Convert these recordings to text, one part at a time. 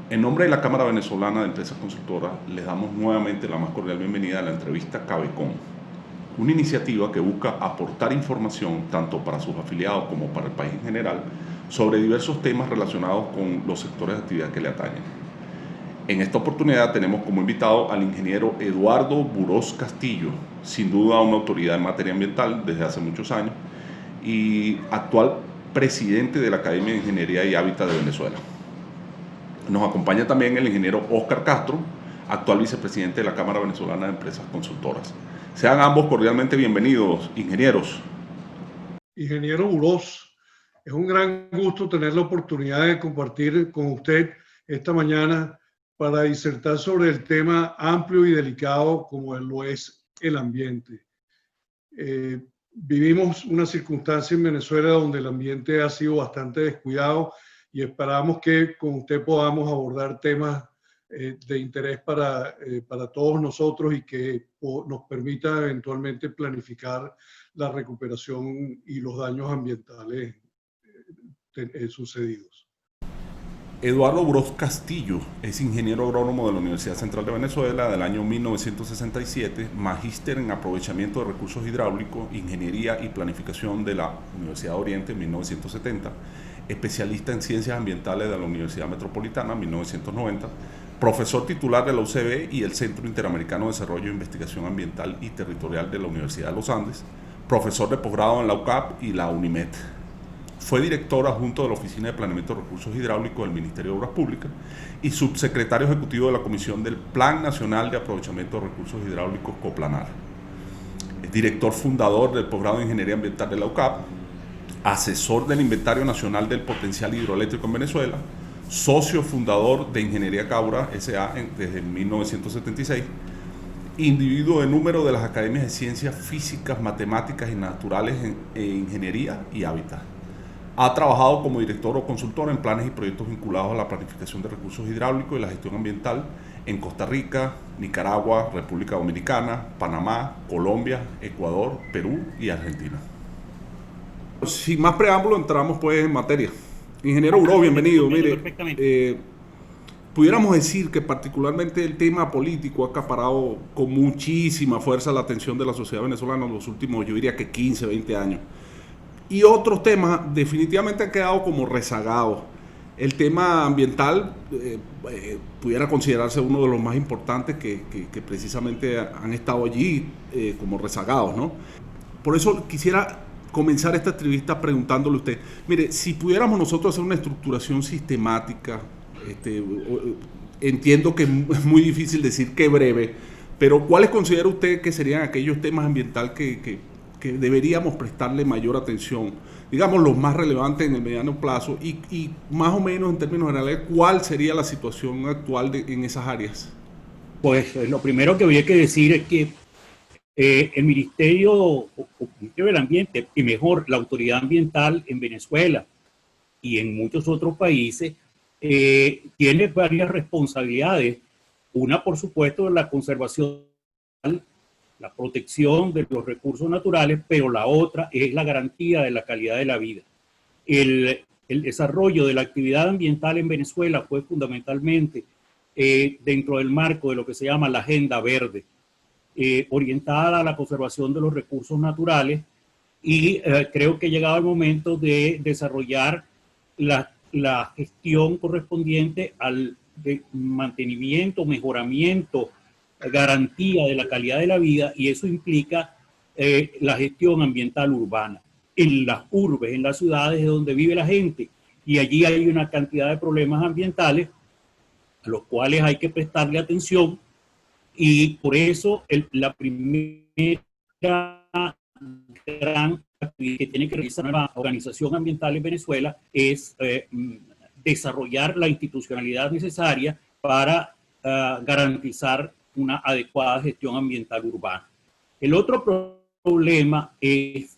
En nombre de la Cámara Venezolana de Empresas Consultoras, les damos nuevamente la más cordial bienvenida a la entrevista Cabecon, una iniciativa que busca aportar información tanto para sus afiliados como para el país en general sobre diversos temas relacionados con los sectores de actividad que le atañen. En esta oportunidad tenemos como invitado al ingeniero Eduardo Burós Castillo, sin duda una autoridad en materia ambiental desde hace muchos años y actual presidente de la Academia de Ingeniería y Hábitat de Venezuela. Nos acompaña también el ingeniero Óscar Castro, actual vicepresidente de la Cámara Venezolana de Empresas Consultoras. Sean ambos cordialmente bienvenidos, ingenieros. Ingeniero Burós, es un gran gusto tener la oportunidad de compartir con usted esta mañana para disertar sobre el tema amplio y delicado como lo es el ambiente. Vivimos una circunstancia en Venezuela donde el ambiente ha sido bastante descuidado y esperamos que con usted podamos abordar temas de interés para todos nosotros y que nos permita eventualmente planificar la recuperación y los daños ambientales sucedidos. Eduardo Burós Castillo es ingeniero agrónomo de la Universidad Central de Venezuela del año 1967, magíster en aprovechamiento de recursos hidráulicos, ingeniería y planificación de la Universidad de Oriente en 1970, especialista en ciencias ambientales de la Universidad Metropolitana en 1990, profesor titular de la UCB y el Centro Interamericano de Desarrollo e Investigación Ambiental y Territorial de la Universidad de los Andes, profesor de posgrado en la UCAP y la UNIMED. Fue director adjunto de la Oficina de Planeamiento de Recursos Hidráulicos del Ministerio de Obras Públicas y subsecretario ejecutivo de la Comisión del Plan Nacional de Aprovechamiento de Recursos Hidráulicos Coplanar. Es director fundador del posgrado de Ingeniería Ambiental de la UCAP, asesor del Inventario Nacional del Potencial Hidroeléctrico en Venezuela, socio fundador de Ingeniería Caura S.A. desde 1976, individuo de número de las Academias de Ciencias Físicas, Matemáticas y Naturales en Ingeniería y Hábitat. Ha trabajado como director o consultor en planes y proyectos vinculados a la planificación de recursos hidráulicos y la gestión ambiental en Costa Rica, Nicaragua, República Dominicana, Panamá, Colombia, Ecuador, Perú y Argentina. Sin más preámbulo, entramos pues en materia. Ingeniero Burós, bienvenido. Mire, pudiéramos decir que particularmente el tema político ha acaparado con muchísima fuerza la atención de la sociedad venezolana en los últimos, yo diría que 15, 20 años. Y otros temas definitivamente han quedado como rezagados. El tema ambiental pudiera considerarse uno de los más importantes que precisamente han estado allí como rezagados, ¿no? Por eso quisiera comenzar esta entrevista preguntándole a usted, mire, si pudiéramos nosotros hacer una estructuración sistemática, entiendo que es muy difícil decir qué breve, pero ¿cuáles considera usted que serían aquellos temas ambientales que deberíamos prestarle mayor atención, digamos los más relevantes en el mediano plazo y más o menos en términos generales, ¿cuál sería la situación actual en esas áreas? Pues lo primero que habría que decir es que el Ministerio del Ambiente, y mejor, la Autoridad Ambiental en Venezuela y en muchos otros países, tiene varias responsabilidades. Una, por supuesto, la conservación, la protección de los recursos naturales, pero la otra es la garantía de la calidad de la vida. El desarrollo de la actividad ambiental en Venezuela fue fundamentalmente dentro del marco de lo que se llama la Agenda Verde, orientada a la conservación de los recursos naturales y creo que ha llegado el momento de desarrollar la gestión correspondiente al mantenimiento, mejoramiento, garantía de la calidad de la vida, y eso implica la gestión ambiental urbana en las urbes, en las ciudades donde vive la gente, y allí hay una cantidad de problemas ambientales a los cuales hay que prestarle atención, y por eso la primera gran actividad que tiene que realizar la organización ambiental en Venezuela es desarrollar la institucionalidad necesaria para garantizar una adecuada gestión ambiental urbana. El otro problema es,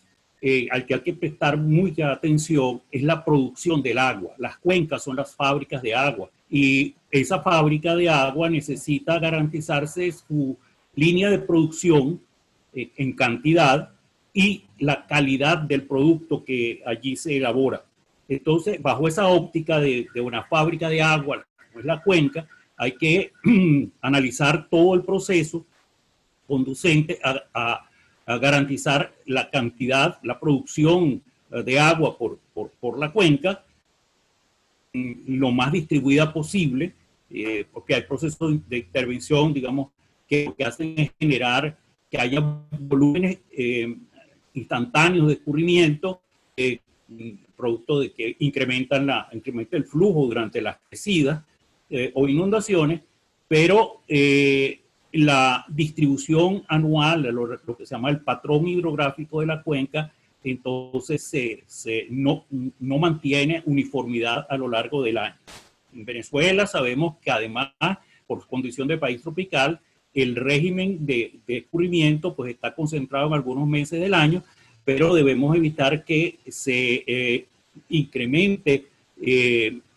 al que hay que prestar mucha atención, es la producción del agua. Las cuencas son las fábricas de agua y esa fábrica de agua necesita garantizarse su línea de producción en cantidad y la calidad del producto que allí se elabora. Entonces, bajo esa óptica de una fábrica de agua es la cuenca, hay que analizar todo el proceso conducente a garantizar la cantidad, la producción de agua por la cuenca lo más distribuida posible, porque hay procesos de intervención, digamos, que lo que hacen es generar que haya volúmenes instantáneos de escurrimiento, producto de que incrementa el flujo durante las crecidas o inundaciones, pero la distribución anual, lo que se llama el patrón hidrográfico de la cuenca, entonces no mantiene uniformidad a lo largo del año. En Venezuela sabemos que además, por condición de país tropical, el régimen de escurrimiento pues está concentrado en algunos meses del año, pero debemos evitar que se incremente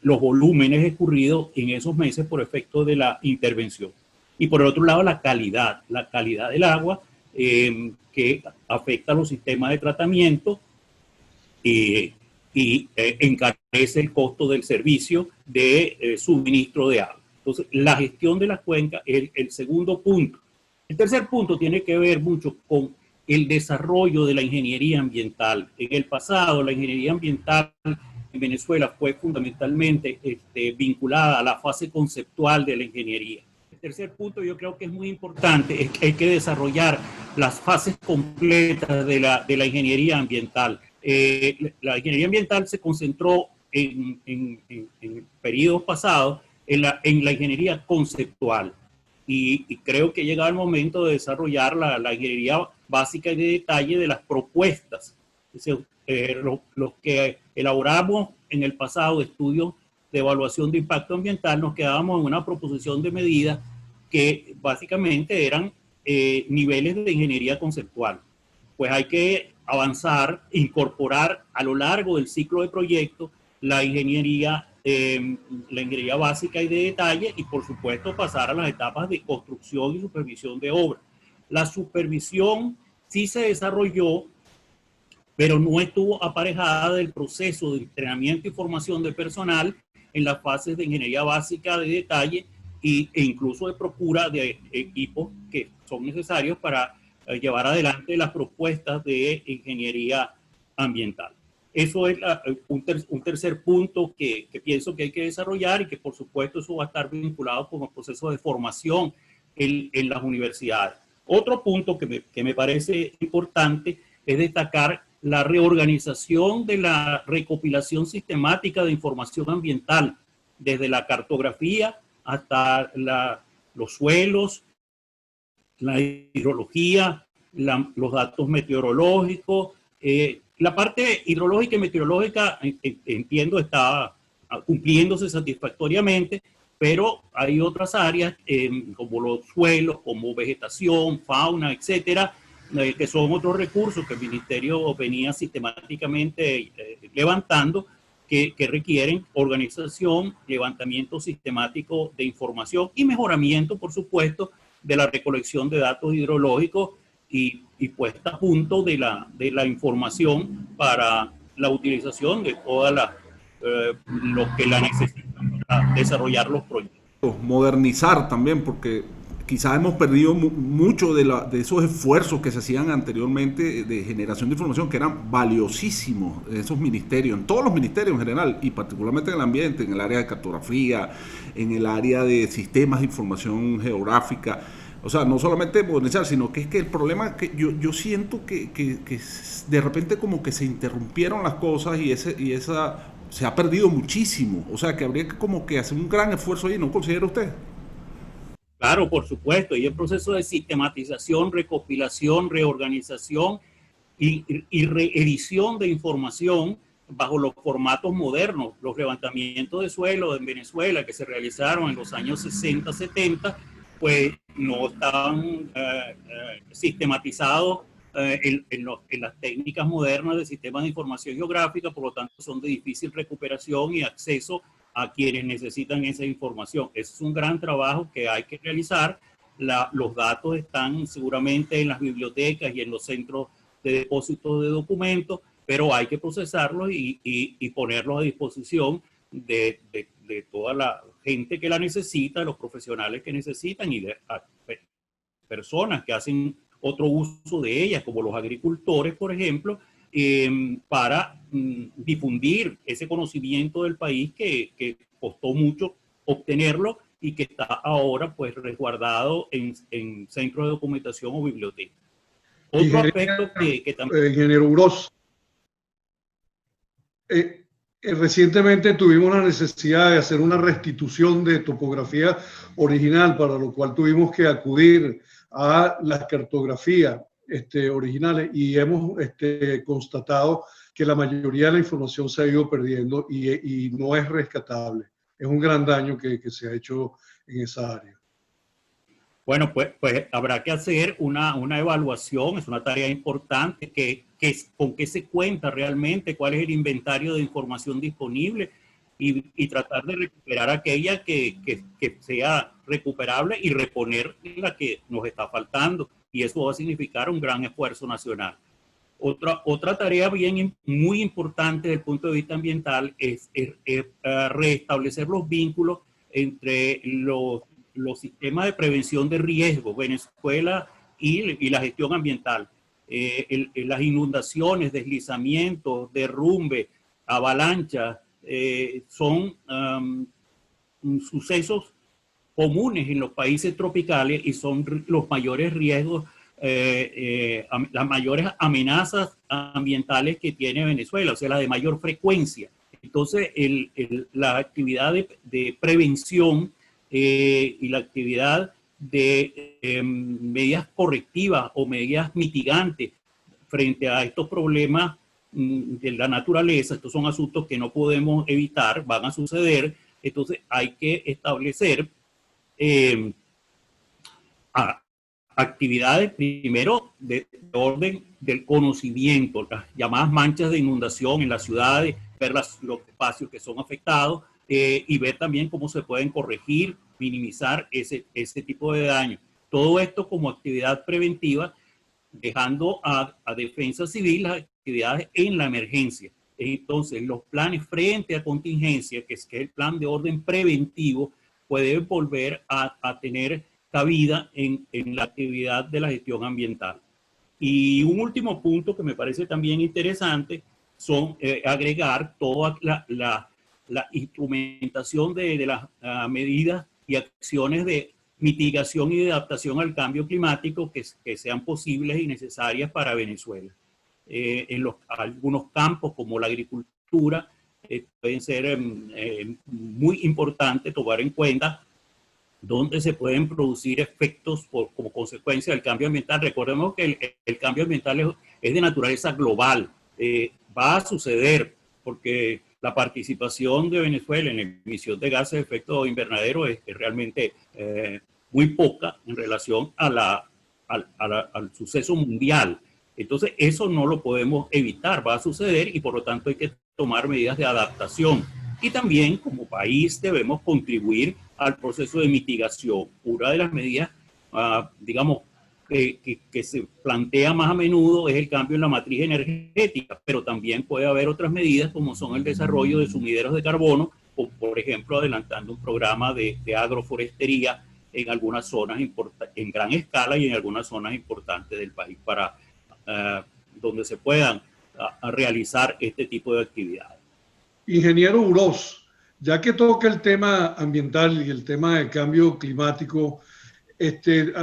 los volúmenes escurridos en esos meses por efecto de la intervención. Y por el otro lado, la calidad del agua, que afecta a los sistemas de tratamiento y encarece el costo del servicio de suministro de agua. Entonces, la gestión de las cuencas es el segundo punto. El tercer punto tiene que ver mucho con el desarrollo de la ingeniería ambiental. En el pasado, la ingeniería ambiental en Venezuela fue fundamentalmente vinculada a la fase conceptual de la ingeniería. El tercer punto yo creo que es muy importante, es que hay que desarrollar las fases completas de la ingeniería ambiental. La ingeniería ambiental se concentró en periodos pasados en la ingeniería conceptual y creo que llega el momento de desarrollar la ingeniería básica y de detalle de las propuestas. Los que elaboramos en el pasado estudios de evaluación de impacto ambiental, nos quedábamos en una proposición de medidas que básicamente eran niveles de ingeniería conceptual. Pues hay que avanzar, incorporar a lo largo del ciclo de proyecto la ingeniería básica y de detalle y por supuesto pasar a las etapas de construcción y supervisión de obra. La supervisión sí se desarrolló, pero no estuvo aparejada del proceso de entrenamiento y formación de personal en las fases de ingeniería básica de detalle e incluso de procura de equipos que son necesarios para llevar adelante las propuestas de ingeniería ambiental. Eso es un tercer punto que pienso que hay que desarrollar y que por supuesto eso va a estar vinculado con el proceso de formación en las universidades. Otro punto que me parece importante es destacar la reorganización de la recopilación sistemática de información ambiental, desde la cartografía hasta los suelos, la hidrología, los datos meteorológicos. La parte hidrológica y meteorológica, entiendo, está cumpliéndose satisfactoriamente, pero hay otras áreas como los suelos, como vegetación, fauna, etcétera, que son otros recursos que el Ministerio venía sistemáticamente levantando, que requieren organización, levantamiento sistemático de información y mejoramiento, por supuesto, de la recolección de datos hidrológicos y puesta a punto de la información para la utilización de todas los que la necesitan para desarrollar los proyectos. Modernizar también, porque quizás hemos perdido mucho de esos esfuerzos que se hacían anteriormente de generación de información, que eran valiosísimos en esos ministerios, en todos los ministerios en general, y particularmente en el ambiente, en el área de cartografía, en el área de sistemas de información geográfica. O sea, no solamente modernizar, sino que es que el problema es que yo siento que de repente como que se interrumpieron las cosas y esa se ha perdido muchísimo. O sea, que habría que como que hacer un gran esfuerzo ahí, ¿no considera usted? Claro, por supuesto, y el proceso de sistematización, recopilación, reorganización y reedición de información bajo los formatos modernos, los levantamientos de suelo en Venezuela que se realizaron en los años 60, 70, pues no estaban sistematizados en las técnicas modernas de sistemas de información geográfica, por lo tanto son de difícil recuperación y acceso a quienes necesitan esa información. Ese es un gran trabajo que hay que realizar. Los datos están seguramente en las bibliotecas y en los centros de depósito de documentos, pero hay que procesarlos y ponerlos a disposición de toda la gente que la necesita, de los profesionales que necesitan y de personas que hacen otro uso de ellas, como los agricultores, por ejemplo, para difundir ese conocimiento del país que costó mucho obtenerlo y que está ahora pues resguardado en centros de documentación o bibliotecas. Otro aspecto que también... Ingeniero Uroš, recientemente tuvimos la necesidad de hacer una restitución de topografía original, para lo cual tuvimos que acudir a las cartografías originales y hemos constatado que la mayoría de la información se ha ido perdiendo y no es rescatable. Es un gran daño que se ha hecho en esa área. Bueno, pues habrá que hacer una evaluación, es una tarea importante, con qué se cuenta realmente, cuál es el inventario de información disponible y tratar de recuperar aquella que sea recuperable y reponer la que nos está faltando. Y eso va a significar un gran esfuerzo nacional. Otra tarea muy importante desde el punto de vista ambiental es restablecer los vínculos entre los sistemas de prevención de riesgo, Venezuela y la gestión ambiental. Las inundaciones, deslizamientos, derrumbe, avalanchas, son sucesos comunes en los países tropicales y son los mayores riesgos, las mayores amenazas ambientales que tiene Venezuela, o sea, la de mayor frecuencia. Entonces, la actividad de prevención y la actividad de medidas correctivas o medidas mitigantes frente a estos problemas de la naturaleza, estos son asuntos que no podemos evitar, van a suceder, entonces hay que establecer actividades primero de orden del conocimiento, las llamadas manchas de inundación en las ciudades, ver los espacios que son afectados y ver también cómo se pueden corregir, minimizar ese tipo de daño. Todo esto como actividad preventiva, dejando a Defensa Civil las actividades en la emergencia. Entonces, los planes frente a contingencia, que es el plan de orden preventivo, puede volver a tener cabida en la actividad de la gestión ambiental. Y un último punto que me parece también interesante son agregar toda la instrumentación de las medidas y acciones de mitigación y de adaptación al cambio climático que sean posibles y necesarias para Venezuela. En algunos campos como la agricultura pueden ser muy importantes tomar en cuenta donde se pueden producir efectos como consecuencia del cambio ambiental. Recordemos que el cambio ambiental es de naturaleza global. Va a suceder porque la participación de Venezuela en la emisión de gases de efecto invernadero es realmente muy poca en relación al suceso mundial. Entonces, eso no lo podemos evitar, va a suceder y por lo tanto hay que tomar medidas de adaptación. Y también como país debemos contribuir al proceso de mitigación. Una de las medidas, digamos, que se plantea más a menudo es el cambio en la matriz energética, pero también puede haber otras medidas como son el desarrollo de sumideros de carbono o, por ejemplo, adelantando un programa de agroforestería en algunas zonas en gran escala y en algunas zonas importantes del país para donde se puedan realizar este tipo de actividades. Ingeniero Uroš, ya que toca el tema ambiental y el tema del cambio climático,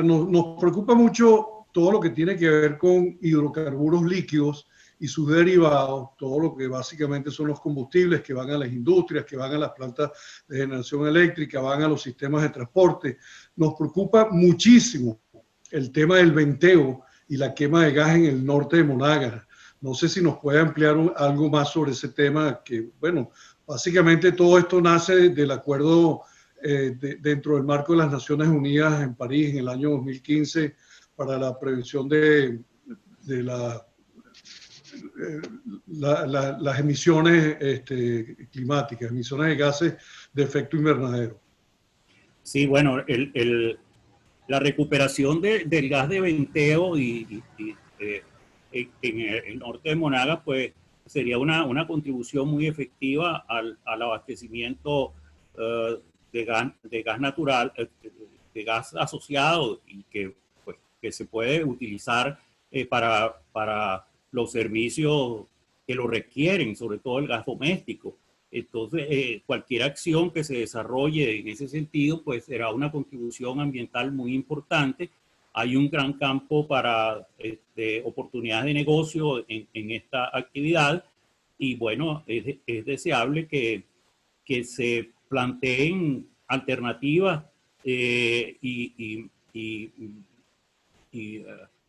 nos preocupa mucho todo lo que tiene que ver con hidrocarburos líquidos y sus derivados, todo lo que básicamente son los combustibles que van a las industrias, que van a las plantas de generación eléctrica, van a los sistemas de transporte. Nos preocupa muchísimo el tema del venteo y la quema de gas en el norte de Monagas. No sé si nos puede ampliar algo más sobre ese tema, que, bueno, básicamente todo esto nace del acuerdo dentro del marco de las Naciones Unidas en París en el año 2015 para la prevención de las emisiones climáticas, emisiones de gases de efecto invernadero. Sí, bueno, la recuperación del gas de venteo en el norte de Monagas, pues sería una contribución muy efectiva al abastecimiento de gas natural, de gas asociado y pues, que se puede utilizar para los servicios que lo requieren, sobre todo el gas doméstico. Entonces, cualquier acción que se desarrolle en ese sentido, pues será una contribución ambiental muy importante. Hay un gran campo para oportunidades de negocio en esta actividad y bueno, es deseable que se planteen alternativas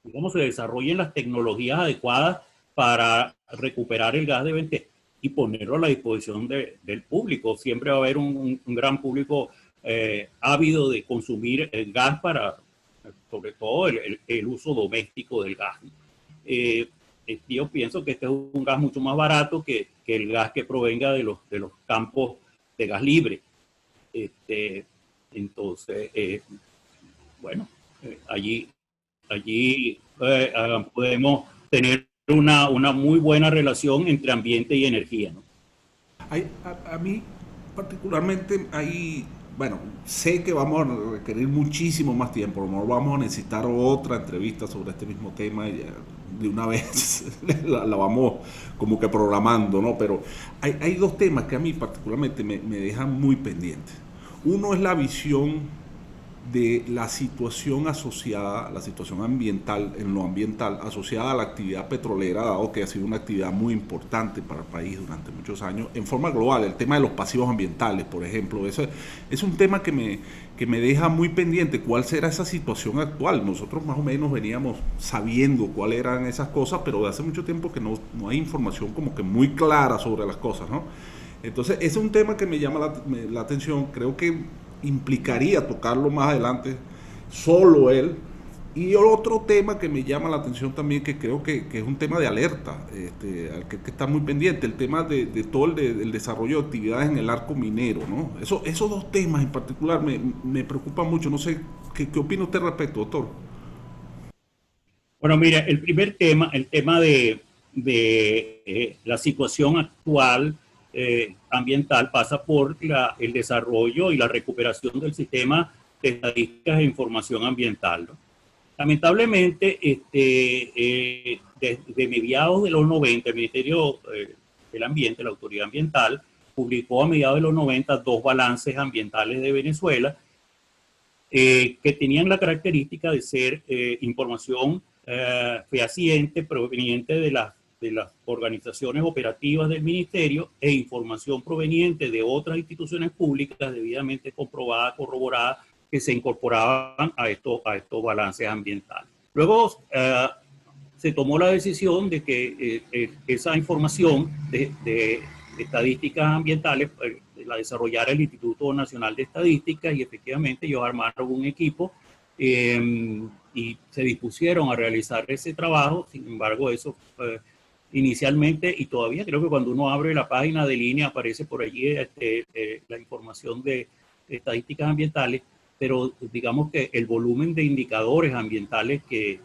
digamos, se desarrollen las tecnologías adecuadas para recuperar el gas de venta y ponerlo a la disposición del público. Siempre va a haber un gran público ávido de consumir el gas para, sobre todo, el uso doméstico del gas. Yo pienso que este es un gas mucho más barato que el gas que provenga de los campos de gas libre. Entonces, bueno, allí podemos tener una muy buena relación entre ambiente y energía, ¿no? A mí particularmente bueno, sé que vamos a requerir muchísimo más tiempo, a lo mejor vamos a necesitar otra entrevista sobre este mismo tema y de una vez la vamos como que programando, ¿no? Pero hay dos temas que a mí particularmente me dejan muy pendientes. Uno es la visión de la situación asociada, la situación ambiental, en lo ambiental, asociada a la actividad petrolera, dado que ha sido una actividad muy importante para el país durante muchos años, en forma global. El tema de los pasivos ambientales, por ejemplo, ese es un tema que me deja muy pendiente. ¿Cuál será esa situación actual? Nosotros más o menos veníamos sabiendo cuáles eran esas cosas, pero de hace mucho tiempo que no hay información como que muy clara sobre las cosas, ¿no? Entonces, ese es un tema que me llama la atención. Creo que implicaría tocarlo más adelante, solo él. Y otro tema que me llama la atención también, que creo que es un tema de alerta, al que está muy pendiente, el tema de todo el desarrollo de actividades en el arco minero, ¿no? Esos dos temas en particular me preocupan mucho. No sé, ¿qué opina usted al respecto, doctor? Bueno, mira, el primer tema, el tema de la situación actual ambiental pasa por el desarrollo y la recuperación del sistema de estadísticas e información ambiental, ¿no? Lamentablemente, desde mediados de los 90, el Ministerio del Ambiente, la Autoridad Ambiental, publicó a mediados de los 90 dos balances ambientales de Venezuela que tenían la característica de ser información fehaciente proveniente de las organizaciones operativas del ministerio e información proveniente de otras instituciones públicas debidamente comprobadas, corroboradas, que se incorporaban a estos balances ambientales. Luego se tomó la decisión de que esa información de estadísticas ambientales la desarrollara el Instituto Nacional de Estadística y efectivamente ellos armaron un equipo y se dispusieron a realizar ese trabajo. Sin embargo, eso inicialmente, y todavía creo que cuando uno abre la página de línea aparece por allí la información de estadísticas ambientales, pero digamos que el volumen de indicadores ambientales que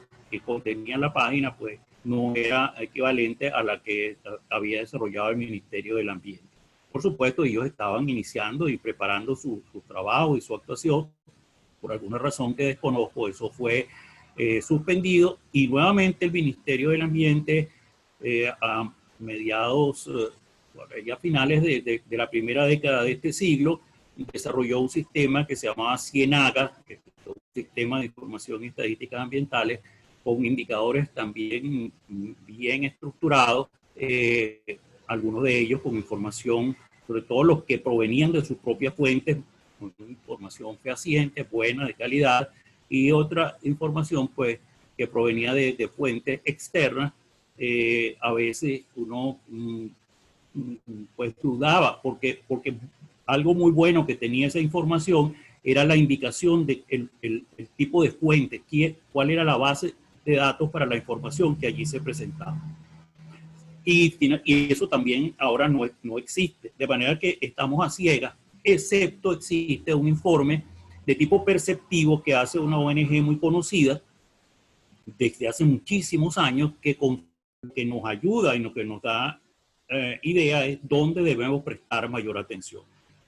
contenía la página pues no era equivalente a la que había desarrollado el Ministerio del Ambiente. Por supuesto, ellos estaban iniciando y preparando su trabajo y su actuación. Por alguna razón que desconozco, eso fue suspendido y nuevamente el Ministerio del Ambiente a mediados, ya finales de la primera década de este siglo, desarrolló un sistema que se llamaba Cienaga, que es un sistema de información y estadísticas ambientales con indicadores también bien estructurados, algunos de ellos con información, sobre todo los que provenían de sus propias fuentes, con información fehaciente, buena, de calidad, y otra información pues que provenía de fuentes externas. A veces uno pues dudaba porque algo muy bueno que tenía esa información era la indicación de el tipo de fuente, cuál era la base de datos para la información que allí se presentaba. Y eso también ahora no existe, de manera que estamos a ciegas, excepto existe un informe de tipo perceptivo que hace una ONG muy conocida desde hace muchísimos años que nos ayuda y que nos da idea es dónde debemos prestar mayor atención.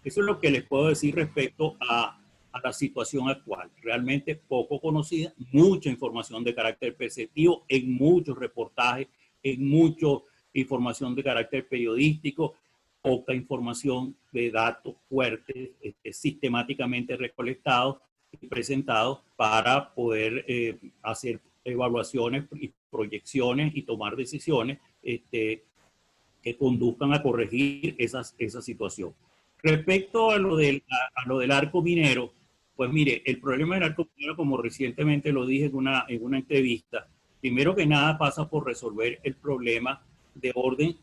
Eso es lo que les puedo decir respecto a la situación actual. Realmente poco conocida, mucha información de carácter perceptivo en muchos reportajes, en mucha información de carácter periodístico, poca información de datos fuertes, sistemáticamente recolectados y presentados para poder hacer evaluaciones y proyecciones y tomar decisiones que conduzcan a corregir esa situación. Respecto a lo del arco minero, pues mire, el problema del arco minero, como recientemente lo dije en una entrevista, primero que nada pasa por resolver el problema de orden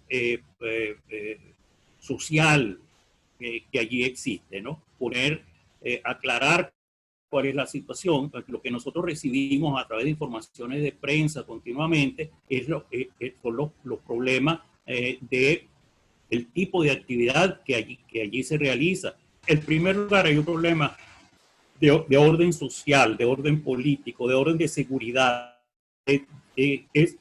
social que allí existe, ¿no? Aclarar cuál es la situación. Lo que nosotros recibimos a través de informaciones de prensa continuamente son los problemas del tipo de actividad que allí se realiza. En primer lugar, hay un problema de orden social, de orden político, de orden de seguridad, que es,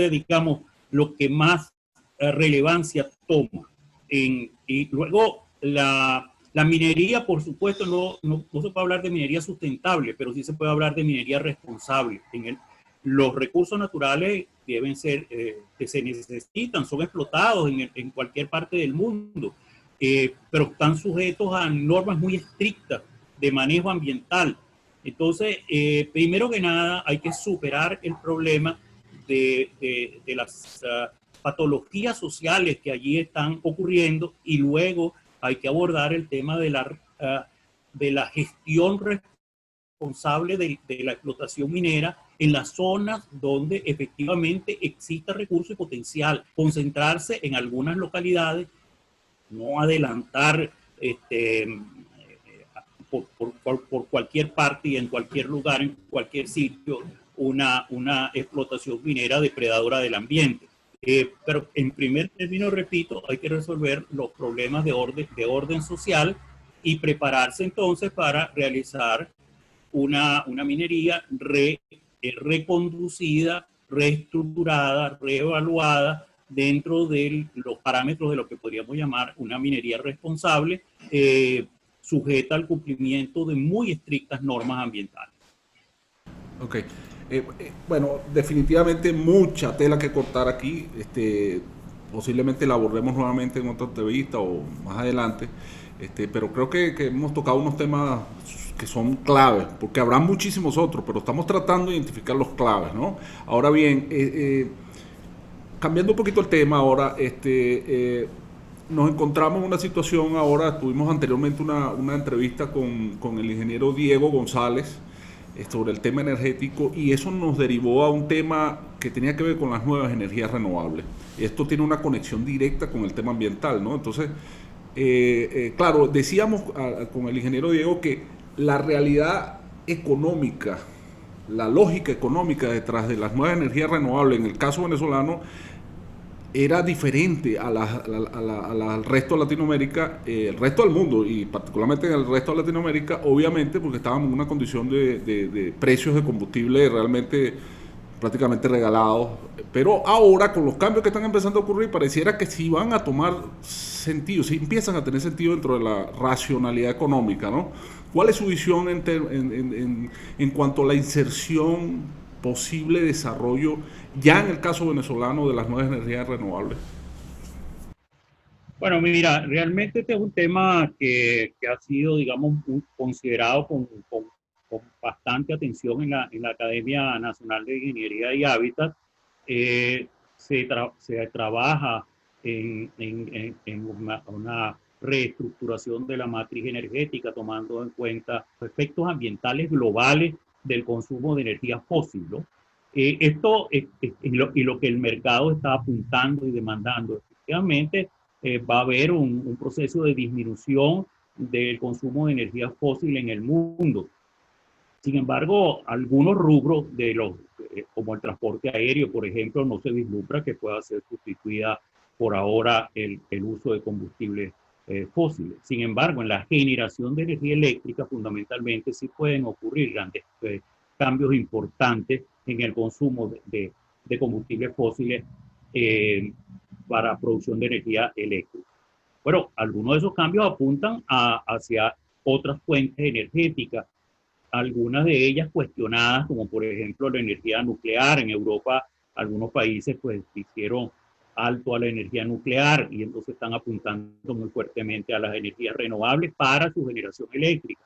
digamos, lo que más relevancia toma. Y luego la minería, por supuesto, no se puede hablar de minería sustentable, pero sí se puede hablar de minería responsable. Los recursos naturales deben ser, que se necesitan, son explotados en cualquier parte del mundo, pero están sujetos a normas muy estrictas de manejo ambiental. Entonces, primero que nada, hay que superar el problema de las patologías sociales que allí están ocurriendo, y luego hay que abordar el tema de la gestión responsable de la explotación minera en las zonas donde efectivamente exista recurso y potencial, concentrarse en algunas localidades, no adelantar por cualquier parte y en cualquier lugar, en cualquier sitio, una explotación minera depredadora del ambiente. Pero en primer término, repito, hay que resolver los problemas de orden social y prepararse entonces para realizar una minería reconducida, reestructurada, reevaluada dentro de los parámetros de lo que podríamos llamar una minería responsable, sujeta al cumplimiento de muy estrictas normas ambientales. Ok. Bueno, definitivamente mucha tela que cortar aquí. Posiblemente la abordemos nuevamente en otra entrevista o más adelante. Pero creo que hemos tocado unos temas que son claves, porque habrá muchísimos otros, pero estamos tratando de identificar los claves, ¿no? Ahora bien, cambiando un poquito el tema ahora, nos encontramos en una situación ahora, tuvimos anteriormente una entrevista con el ingeniero Diego González sobre el tema energético, y eso nos derivó a un tema que tenía que ver con las nuevas energías renovables. Esto tiene una conexión directa con el tema ambiental, ¿no? Entonces, claro, decíamos con el ingeniero Diego que la realidad económica, la lógica económica detrás de las nuevas energías renovables, en el caso venezolano, era diferente al resto de Latinoamérica, el resto del mundo, y particularmente en el resto de Latinoamérica, obviamente porque estábamos en una condición de precios de combustible realmente prácticamente regalados. Pero ahora, con los cambios que están empezando a ocurrir, pareciera que sí van a tomar sentido, sí empiezan a tener sentido dentro de la racionalidad económica, ¿no? ¿Cuál es su visión en cuanto a la inserción, posible desarrollo, ya en el caso venezolano, de las nuevas energías renovables? Bueno, mira, realmente este es un tema que ha sido, digamos, considerado con bastante atención en la Academia Nacional de Ingeniería y Hábitat. Se trabaja en una reestructuración de la matriz energética, tomando en cuenta efectos ambientales globales del consumo de energía fósil, ¿no? Esto es lo que el mercado está apuntando y demandando. Efectivamente, va a haber un proceso de disminución del consumo de energía fósil en el mundo. Sin embargo, algunos rubros como el transporte aéreo, por ejemplo, no se vislumbra que pueda ser sustituida por ahora el uso de combustibles fósiles. Sin embargo, en la generación de energía eléctrica, fundamentalmente, sí pueden ocurrir grandes cambios importantes en el consumo de combustibles fósiles, eh, para producción de energía eléctrica. Bueno, algunos de esos cambios apuntan hacia otras fuentes energéticas, algunas de ellas cuestionadas, como por ejemplo la energía nuclear. En Europa, algunos países pues hicieron alto a la energía nuclear y entonces están apuntando muy fuertemente a las energías renovables para su generación eléctrica.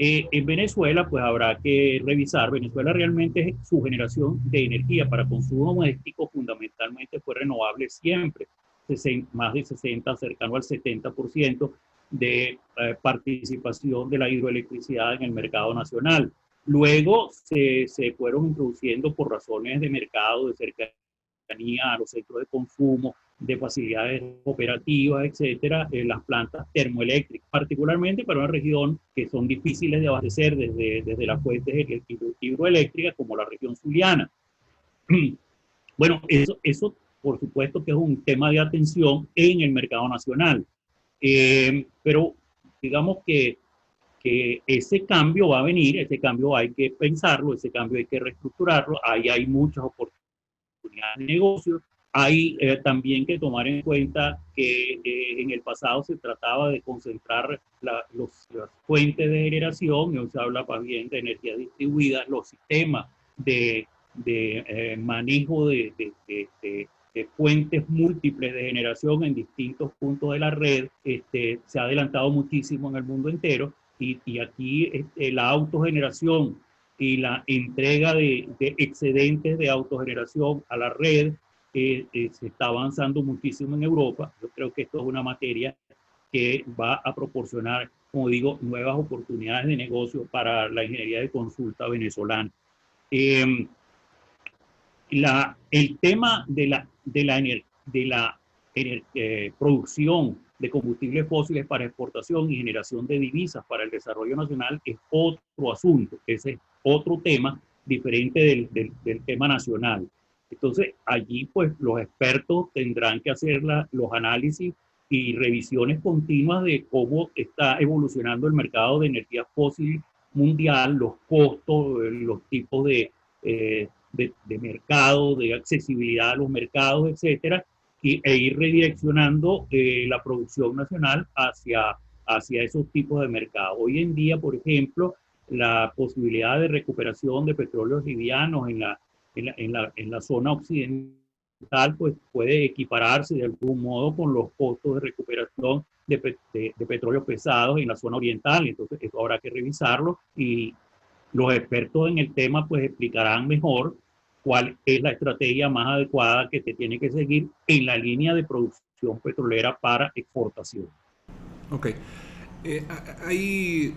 En Venezuela, pues habrá que revisar. Venezuela realmente su generación de energía para consumo doméstico fundamentalmente fue renovable siempre, más de 60, cercano al 70% de participación de la hidroelectricidad en el mercado nacional. Luego se fueron introduciendo por razones de mercado, de cercanía a los centros de consumo, de facilidades operativas, etcétera, las plantas termoeléctricas, particularmente para una región que son difíciles de abastecer desde las fuentes hidroeléctricas, como la región zuliana. Bueno, eso por supuesto que es un tema de atención en el mercado nacional, pero digamos que ese cambio va a venir, ese cambio hay que pensarlo, ese cambio hay que reestructurarlo, ahí hay muchas oportunidades de negocio. Hay también que tomar en cuenta que en el pasado se trataba de concentrar las fuentes de generación, y hoy se habla más bien de energía distribuida, los sistemas de manejo de fuentes múltiples de generación en distintos puntos de la red. Se ha adelantado muchísimo en el mundo entero, y aquí la autogeneración y la entrega de excedentes de autogeneración a la red se está avanzando muchísimo en Europa. Yo creo que esto es una materia que va a proporcionar, como digo, nuevas oportunidades de negocio para la ingeniería de consulta venezolana. El tema de la producción de combustibles fósiles para exportación y generación de divisas para el desarrollo nacional es otro asunto, ese es otro tema diferente del tema nacional. Entonces, allí pues los expertos tendrán que hacer los análisis y revisiones continuas de cómo está evolucionando el mercado de energía fósil mundial, los costos, los tipos de mercado, de accesibilidad a los mercados, etcétera, e ir redireccionando la producción nacional hacia esos tipos de mercado. Hoy en día, por ejemplo, la posibilidad de recuperación de petróleos livianos en la zona occidental pues puede equipararse de algún modo con los costos de recuperación de petróleos pesados en la zona oriental. Entonces, eso habrá que revisarlo, y los expertos en el tema pues explicarán mejor cuál es la estrategia más adecuada que se tiene que seguir en la línea de producción petrolera para exportación. Ok. Hay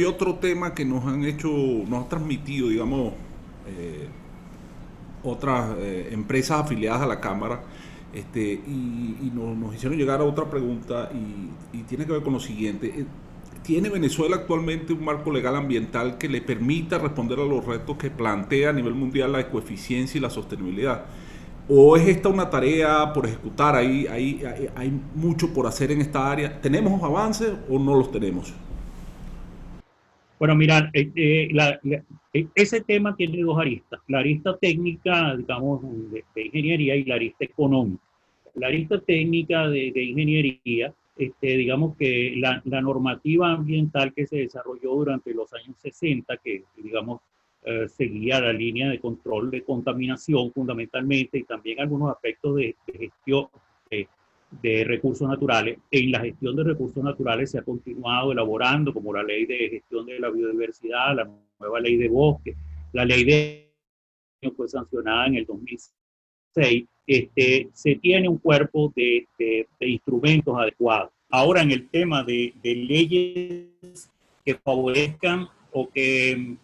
otro tema que nos han transmitido, digamos, otras empresas afiliadas a la Cámara, y nos hicieron llegar a otra pregunta, y tiene que ver con lo siguiente. ¿Tiene Venezuela actualmente un marco legal ambiental que le permita responder a los retos que plantea a nivel mundial la ecoeficiencia y la sostenibilidad? ¿O es esta una tarea por ejecutar? Hay mucho por hacer en esta área. ¿Tenemos avances o no los tenemos? Bueno, mira, ese tema tiene dos aristas. La arista técnica, digamos, de ingeniería, y la arista económica. La arista técnica de ingeniería, digamos que la normativa ambiental que se desarrolló durante los años 60, que digamos seguía la línea de control de contaminación fundamentalmente, y también algunos aspectos de gestión de recursos naturales. En la gestión de recursos naturales se ha continuado elaborando, como la ley de gestión de la biodiversidad, la nueva ley de bosque, la ley de fue sancionada en el 2006. Se tiene un cuerpo de instrumentos adecuados. Ahora, en el tema de leyes que favorezcan o que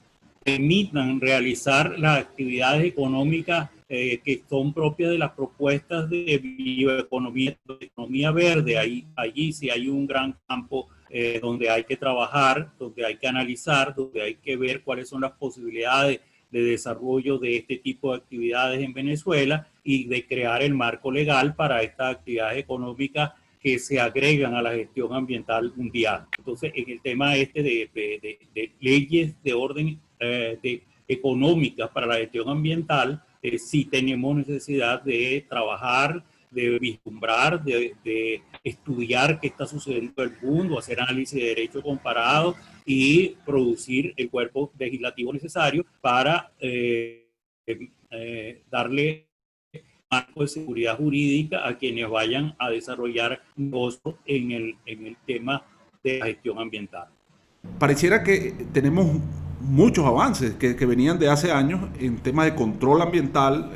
permitan realizar las actividades económicas que son propias de las propuestas de bioeconomía, de economía verde, allí sí hay un gran campo donde hay que trabajar, donde hay que analizar, donde hay que ver cuáles son las posibilidades de desarrollo de este tipo de actividades en Venezuela, y de crear el marco legal para estas actividades económicas que se agregan a la gestión ambiental mundial. Entonces, en el tema de leyes de orden económicas para la gestión ambiental, sí tenemos necesidad de trabajar, de vislumbrar, de estudiar qué está sucediendo en el mundo, hacer análisis de derecho comparado y producir el cuerpo legislativo necesario para darle marco de seguridad jurídica a quienes vayan a desarrollar negocios en el tema de la gestión ambiental. Pareciera que tenemos muchos avances que venían de hace años en tema de control ambiental,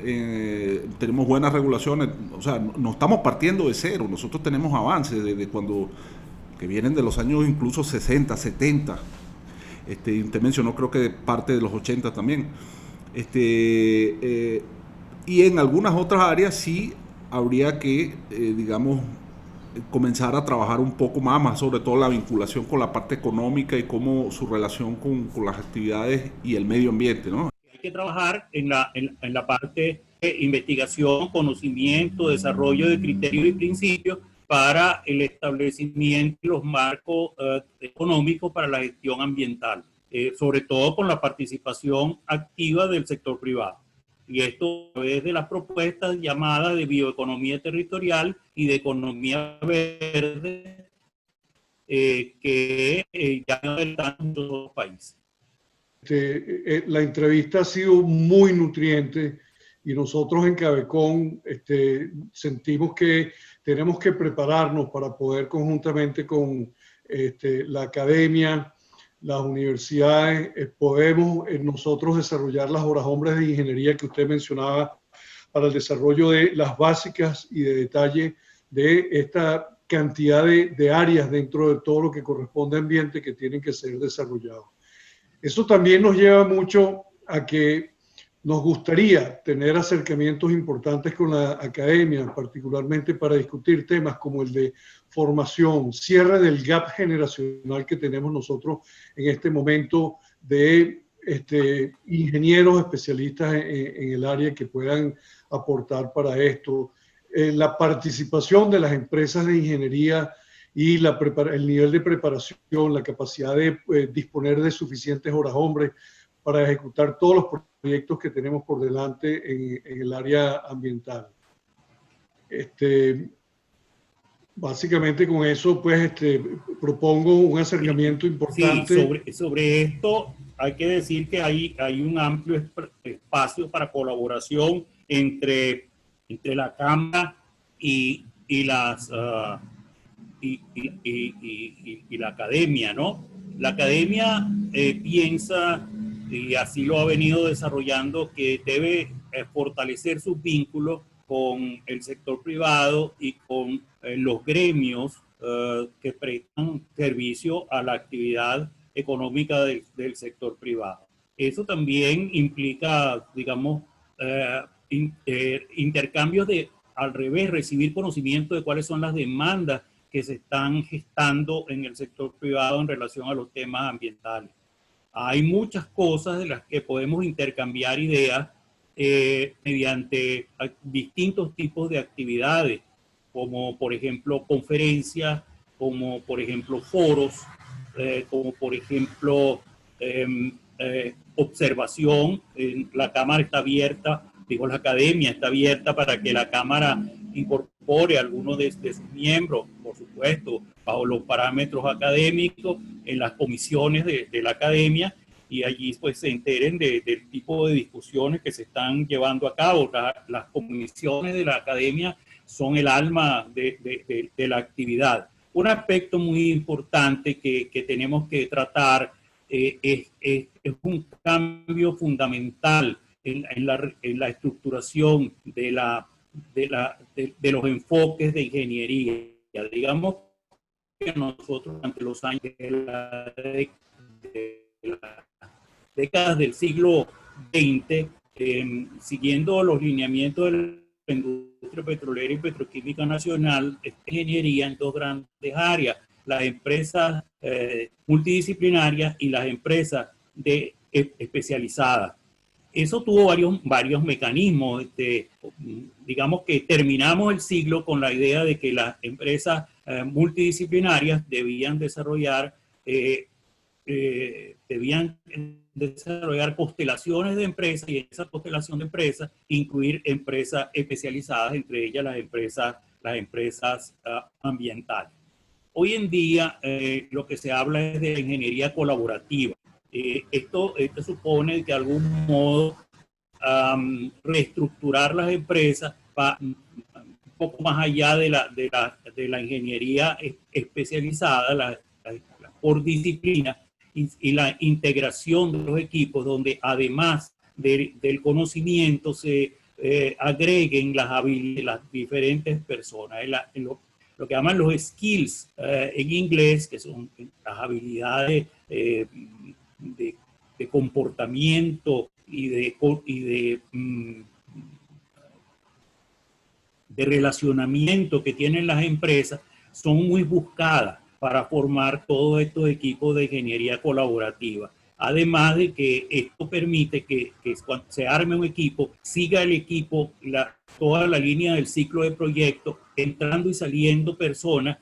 tenemos buenas regulaciones, o sea, no estamos partiendo de cero, nosotros tenemos avances desde cuando, que vienen de los años incluso 60, 70, usted mencionó creo que parte de los 80 también, y en algunas otras áreas sí habría que, digamos, comenzar a trabajar un poco más sobre todo la vinculación con la parte económica y cómo su relación con las actividades y el medio ambiente, ¿no? Hay que trabajar en la parte de investigación, conocimiento, desarrollo de criterios y principios para el establecimiento de los marcos económicos para la gestión ambiental, sobre todo con la participación activa del sector privado. Y esto a través de las propuestas llamadas de bioeconomía territorial y de economía verde que ya están en todos los países. La entrevista ha sido muy nutriente y nosotros en Cabecon sentimos que tenemos que prepararnos para poder conjuntamente con la academia, las universidades, podemos nosotros desarrollar las horas hombres de ingeniería que usted mencionaba para el desarrollo de las básicas y de detalle de esta cantidad de áreas dentro de todo lo que corresponde a ambiente que tienen que ser desarrollados. Eso también nos lleva mucho a que nos gustaría tener acercamientos importantes con la academia, particularmente para discutir temas como el de formación, cierre del gap generacional que tenemos nosotros en este momento de ingenieros especialistas en el área que puedan aportar para esto, la participación de las empresas de ingeniería y el nivel de preparación, la capacidad de disponer de suficientes horas hombres para ejecutar todos los proyectos que tenemos por delante en el área ambiental. Básicamente con eso, pues, propongo un acercamiento importante. Sí, sobre esto hay que decir que hay un amplio espacio para colaboración entre la Cámara y la academia, ¿no? La academia piensa, y así lo ha venido desarrollando, que debe fortalecer sus vínculos con el sector privado y con los gremios que prestan servicio a la actividad económica del sector privado. Eso también implica, digamos, intercambios de, al revés, recibir conocimiento de cuáles son las demandas que se están gestando en el sector privado en relación a los temas ambientales. Hay muchas cosas de las que podemos intercambiar ideas mediante distintos tipos de actividades, como por ejemplo conferencias, como por ejemplo foros, como por ejemplo observación. La Cámara está abierta, digo, la academia está abierta para que la Cámara incorpore a algunos de sus miembros, por supuesto, bajo los parámetros académicos, en las comisiones de la academia, y allí pues se enteren del tipo de discusiones que se están llevando a cabo. Las comisiones de la academia son el alma de la actividad. Un aspecto muy importante que tenemos que tratar es un cambio fundamental en la estructuración de los enfoques de ingeniería. Digamos que nosotros durante los años de las décadas del siglo XX, siguiendo los lineamientos de la industria petrolera y petroquímica nacional, ingeniería en dos grandes áreas: las empresas multidisciplinarias y las empresas especializadas. Eso tuvo varios mecanismos. Digamos que terminamos el siglo con la idea de que las empresas multidisciplinarias debían desarrollar debían desarrollar constelaciones de empresas y en esa constelación de empresas incluir empresas especializadas, entre ellas las empresas ambientales. Hoy en día lo que se habla es de ingeniería colaborativa. Esto supone de algún modo reestructurar las empresas un poco más allá de la ingeniería especializada, por disciplina, y la integración de los equipos, donde además del conocimiento se agreguen las diferentes personas, lo que llaman los skills en inglés, que son las habilidades de comportamiento y de relacionamiento que tienen las empresas, son muy buscadas para formar todos estos equipos de ingeniería colaborativa. Además de que esto permite que cuando se arme un equipo, siga el equipo toda la línea del ciclo de proyecto, entrando y saliendo personas,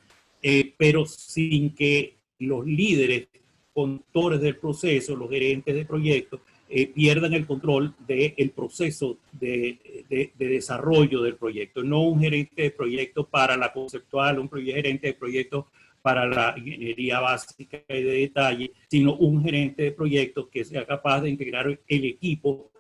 pero sin que los líderes, conductores del proceso, los gerentes de proyecto, pierdan el control del proceso de desarrollo del proyecto. No un gerente de proyecto para la conceptual, un gerente de proyecto para la ingeniería básica y de detalle, sino un gerente de proyecto que sea capaz de integrar el equipo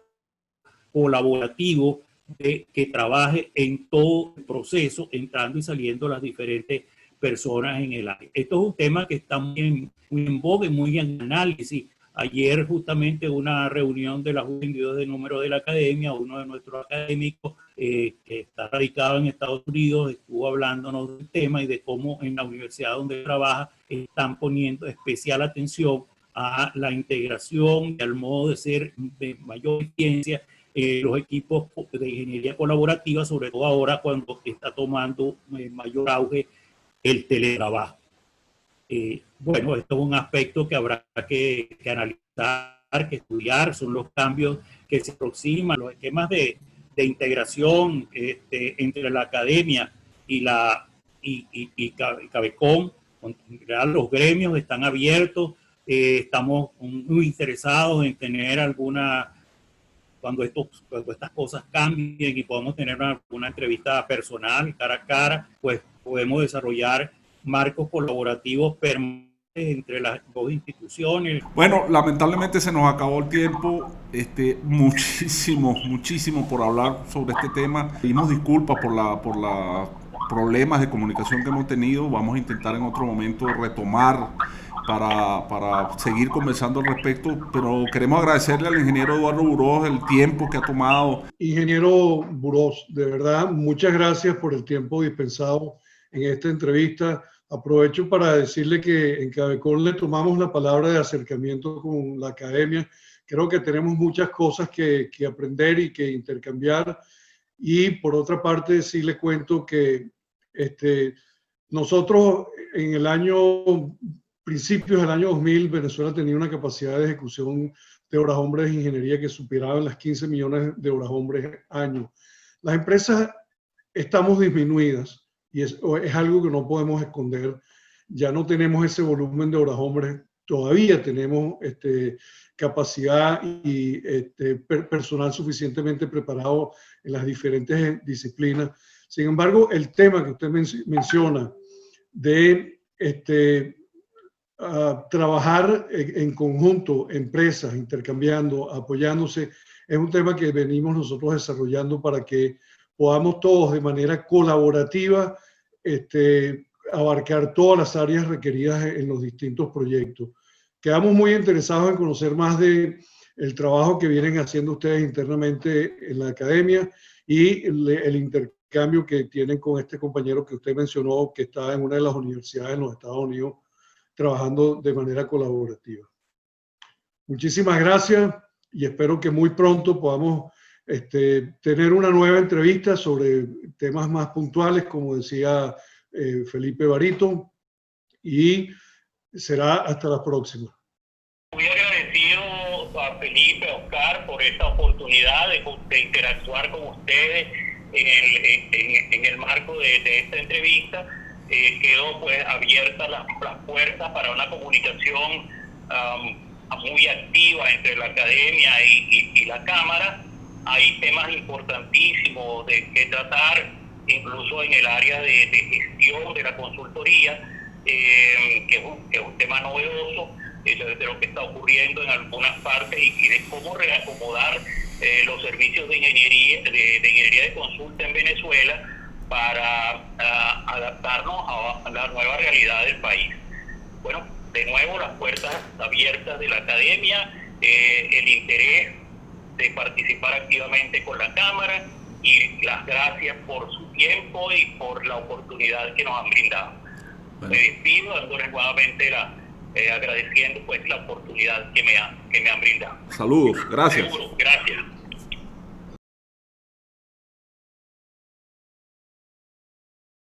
colaborativo que trabaje en todo el proceso, entrando y saliendo las diferentes personas en el área. Esto es un tema que está muy en boga y muy en análisis. Ayer justamente una reunión de la Junta de Números de la Academia, uno de nuestros académicos que está radicado en Estados Unidos, estuvo hablándonos del tema y de cómo en la universidad donde trabaja están poniendo especial atención a la integración y al modo de ser de mayor eficiencia los equipos de ingeniería colaborativa, sobre todo ahora cuando está tomando mayor auge el teletrabajo. Bueno, esto es un aspecto que habrá que analizar, que estudiar, son los cambios que se aproximan, los esquemas de integración entre la academia y Cabecom. Los gremios están abiertos, estamos muy interesados en tener cuando estas cosas cambien y podamos tener una entrevista personal, cara a cara, pues podemos desarrollar marcos colaborativos permanentes entre las dos instituciones. Bueno, lamentablemente se nos acabó el tiempo. Muchísimo por hablar sobre este tema. Pedimos disculpas por los problemas de comunicación que hemos tenido. Vamos a intentar en otro momento retomar para seguir conversando al respecto, pero queremos agradecerle al ingeniero Eduardo Burós el tiempo que ha tomado. Ingeniero Burós, de verdad, muchas gracias por el tiempo dispensado en esta entrevista. Aprovecho para decirle que en Cabecom le tomamos la palabra de acercamiento con la academia. Creo que tenemos muchas cosas que aprender y que intercambiar. Y por otra parte, sí le cuento que nosotros en principios del año 2000, Venezuela tenía una capacidad de ejecución de horas hombres de ingeniería que superaba las 15 millones de horas hombres año. Las empresas estamos disminuidas y es algo que no podemos esconder. Ya no tenemos ese volumen de horas hombres, todavía tenemos capacidad y personal suficientemente preparado en las diferentes disciplinas. Sin embargo, el tema que usted menciona de trabajar en conjunto, empresas, intercambiando, apoyándose, es un tema que venimos nosotros desarrollando para que podamos todos de manera colaborativa abarcar todas las áreas requeridas en los distintos proyectos. Quedamos muy interesados en conocer más del trabajo que vienen haciendo ustedes internamente en la academia y el intercambio que tienen con este compañero que usted mencionó, que está en una de las universidades en los Estados Unidos, trabajando de manera colaborativa. Muchísimas gracias y espero que muy pronto podamos tener una nueva entrevista sobre temas más puntuales, como decía Felipe Barito, y será hasta la próxima. Muy agradecido a Felipe, a Oscar, por esta oportunidad de interactuar con ustedes en el marco de esta entrevista. Quedó pues abierta las puertas para una comunicación muy activa entre la academia y la Cámara. Hay temas importantísimos de que tratar, incluso en el área de gestión de la consultoría, que es un tema novedoso de lo que está ocurriendo en algunas partes y de cómo reacomodar los servicios de ingeniería de consulta en Venezuela para adaptarnos a la nueva realidad del país. Bueno, de nuevo las puertas abiertas de la academia, el interés de participar activamente con la Cámara y las gracias por su tiempo y por la oportunidad que nos han brindado. Bueno. Me despido dándoles nuevamente agradeciendo pues la oportunidad que me han brindado. Saludos, gracias. Seguro, gracias.